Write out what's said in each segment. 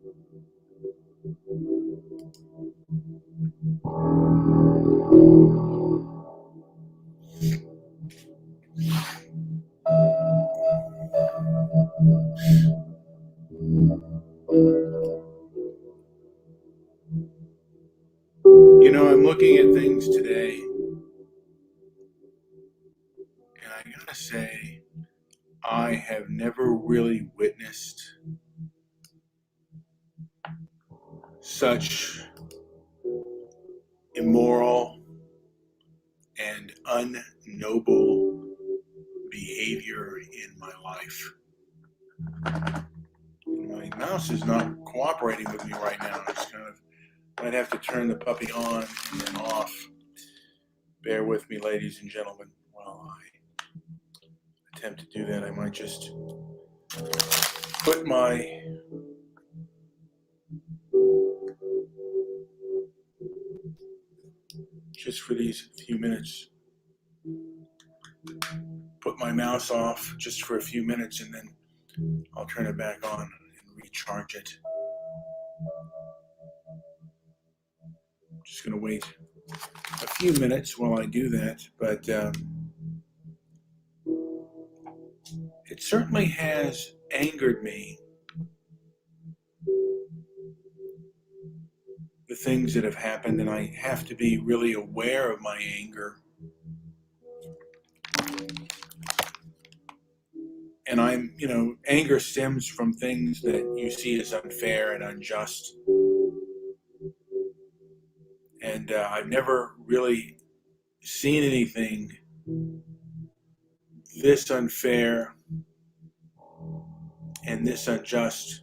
You know, I'm looking at things today, and I gotta say, I have never really witnessed such immoral and unnoble behavior in my life. My mouse is not cooperating with me right now. I just kind of might have to turn the puppy on and then off. Bear with me, ladies and gentlemen, while I attempt to do that. I might just put my just for these few minutes, put my mouse off just for a few minutes, and then I'll turn it back on and recharge it. I'm just going to wait a few minutes while I do that, but it certainly has angered me, the things that have happened, and I have to be really aware of my anger. And anger stems from things that you see as unfair and unjust. And I've never really seen anything this unfair and this unjust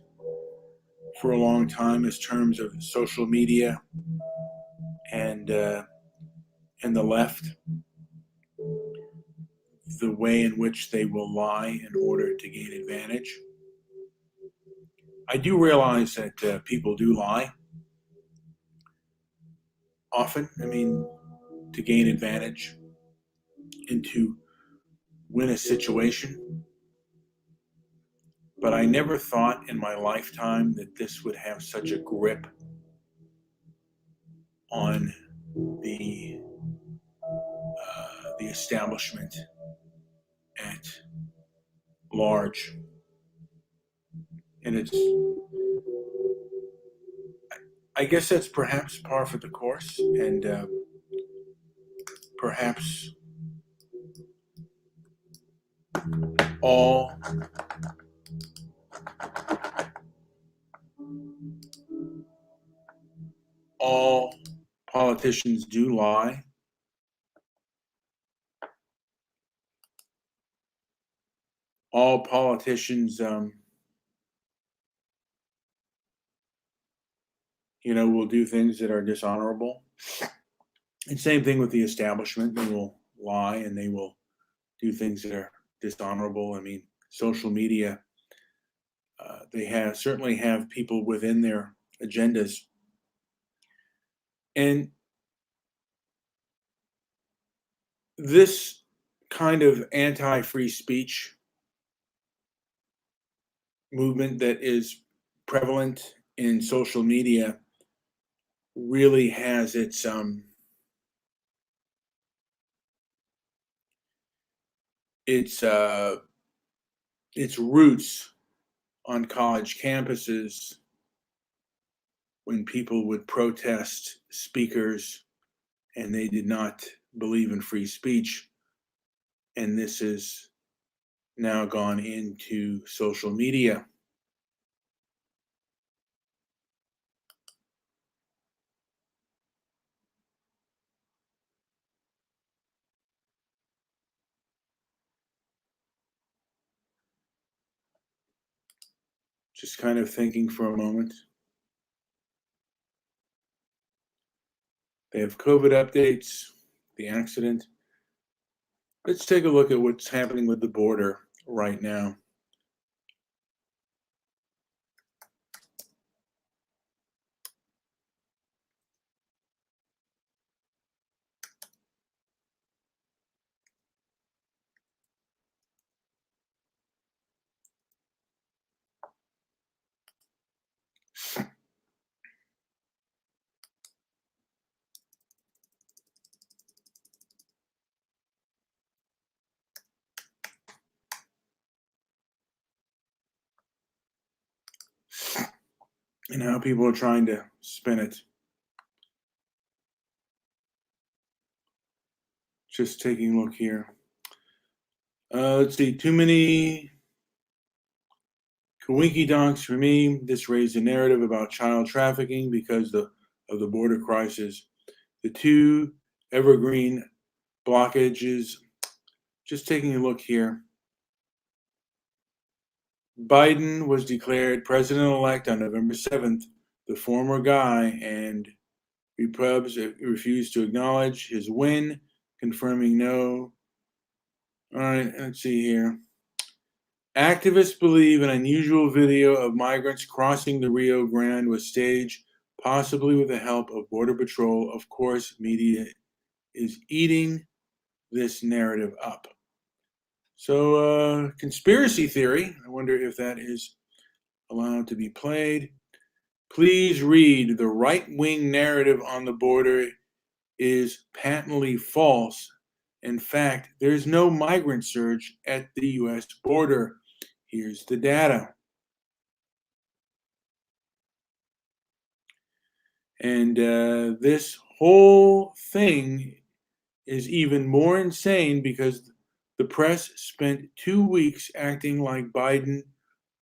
for a long time, as terms of social media and the left, the way in which they will lie in order to gain advantage. I do realize that people do lie often. I mean, to gain advantage and to win a situation. But I never thought in my lifetime that this would have such a grip on the establishment at large. And I guess that's perhaps par for the course, and perhaps all all politicians do lie. All politicians, will do things that are dishonorable. And same thing with the establishment. They will lie and they will do things that are dishonorable. I mean, social media, they certainly have people within their agendas. And this kind of anti-free speech movement that is prevalent in social media really has its roots on college campuses when people would protest speakers and they did not believe in free speech. And this has now gone into social media. Just kind of thinking for a moment. They have COVID updates, the accident. Let's take a look at what's happening with the border right now. and how people are trying to spin it. Just taking a look here. Let's see, too many Kawinky donks for me. This raised a narrative about child trafficking because of the border crisis. The two evergreen blockages. Just taking a look here. Biden was declared president-elect on November 7th. The former guy and Repubs refused to acknowledge his win, confirming no. All right, let's see here. Activists believe an unusual video of migrants crossing the Rio Grande was staged, possibly with the help of Border Patrol. Of course, media is eating this narrative up. So, conspiracy theory, I wonder if that is allowed to be played. Please read the right-wing narrative on the border is patently false. In fact, there's no migrant surge at the U.S. border. Here's the data. And this whole thing is even more insane because the press spent 2 weeks acting like Biden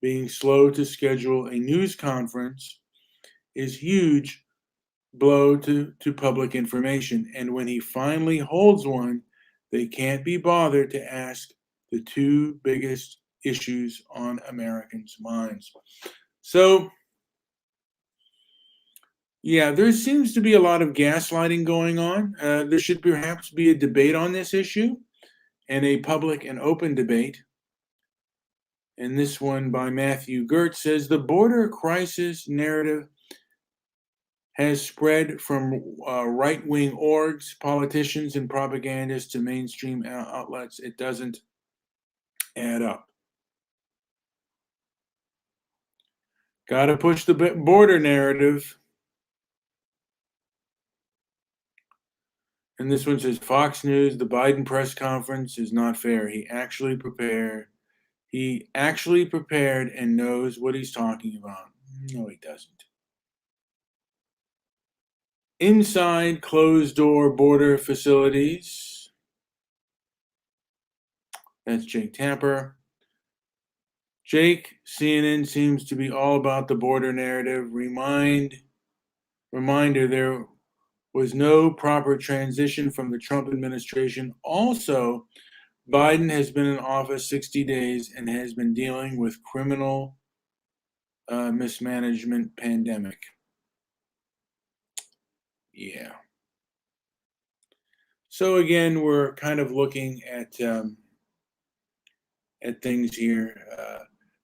being slow to schedule a news conference is huge blow to public information. And when he finally holds one, they can't be bothered to ask the two biggest issues on Americans' minds. So, yeah, there seems to be a lot of gaslighting going on. There should perhaps be a debate on this issue and a public and open debate. And this one by Matthew Gertz says the border crisis narrative has spread from right-wing orgs, politicians, and propagandists to mainstream outlets. It doesn't add up. Got to push the border narrative. And this one says Fox News, the Biden press conference is not fair. He actually prepared and knows what he's talking about. No, he doesn't. Inside closed door border facilities. That's Jake Tapper. Jake, CNN seems to be all about the border narrative. Reminder, there was no proper transition from the Trump administration. Also, Biden has been in office 60 days and has been dealing with criminal mismanagement pandemic. Yeah. So again, we're kind of looking at things here.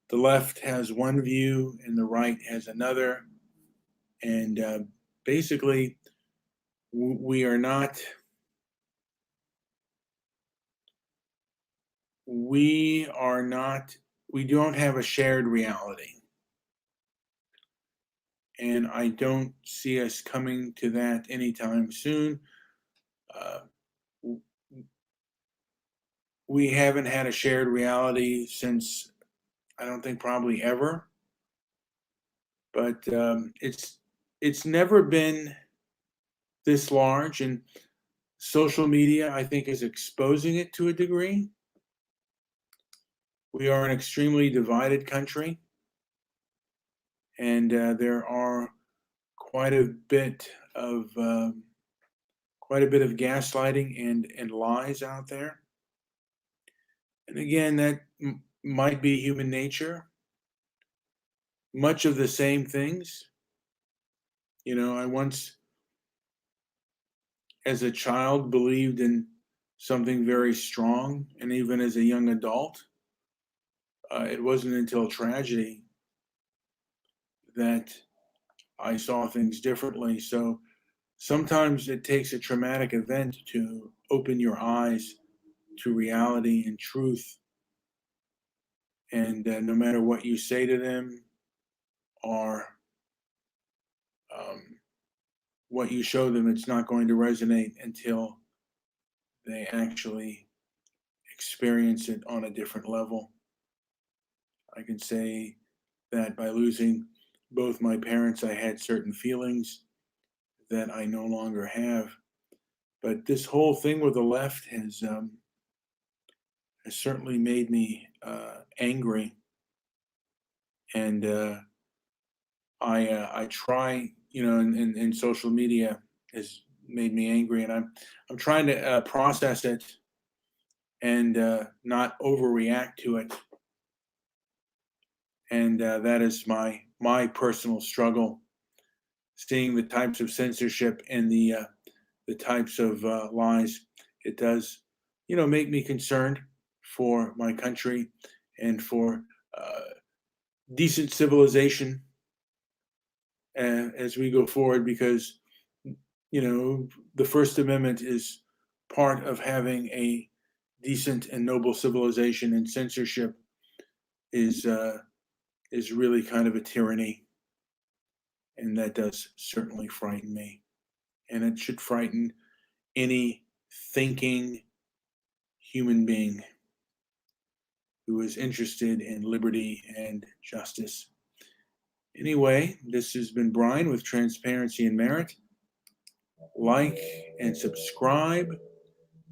The left has one view and the right has another, and basically, we are not. We are not. We don't have a shared reality, and I don't see us coming to that anytime soon. Uh, we haven't had a shared reality since I don't think probably ever, but it's never been this large, and social media I think is exposing it to a degree. We are an extremely divided country, and there are quite a bit of gaslighting and lies out there. And again, that might be human nature. Much of the same things. I once, as a child, believed in something very strong, and even as a young adult, it wasn't until tragedy that I saw things differently. So sometimes it takes a traumatic event to open your eyes to reality and truth. And no matter what you say to them or what you show them, it's not going to resonate until they actually experience it on a different level. I can say that by losing both my parents, I had certain feelings that I no longer have. But this whole thing with the left has certainly made me angry, and I try, and social media has made me angry, and I'm trying to process it and not overreact to it, and that is my personal struggle. Seeing the types of censorship and the types of lies, it does, make me concerned for my country and for uh, decent civilization as we go forward, because the First Amendment is part of having a decent and noble civilization, and censorship is uh, is really kind of a tyranny, and that does certainly frighten me, and it should frighten any thinking human being who is interested in liberty and justice. Anyway, this has been Brian with Transparency and Merit. Like and subscribe.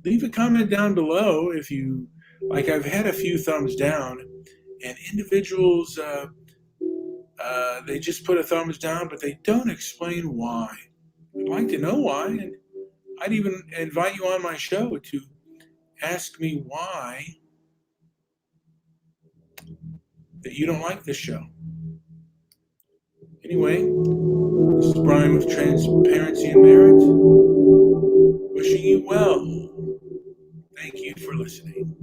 Leave a comment down below if you like. I've had a few thumbs down, and individuals they just put a thumbs down, but they don't explain why. I'd like to know why, and I'd even invite you on my show to ask me why that you don't like this show. Anyway, this is Brian with Transparency and Merit, wishing you well. Thank you for listening.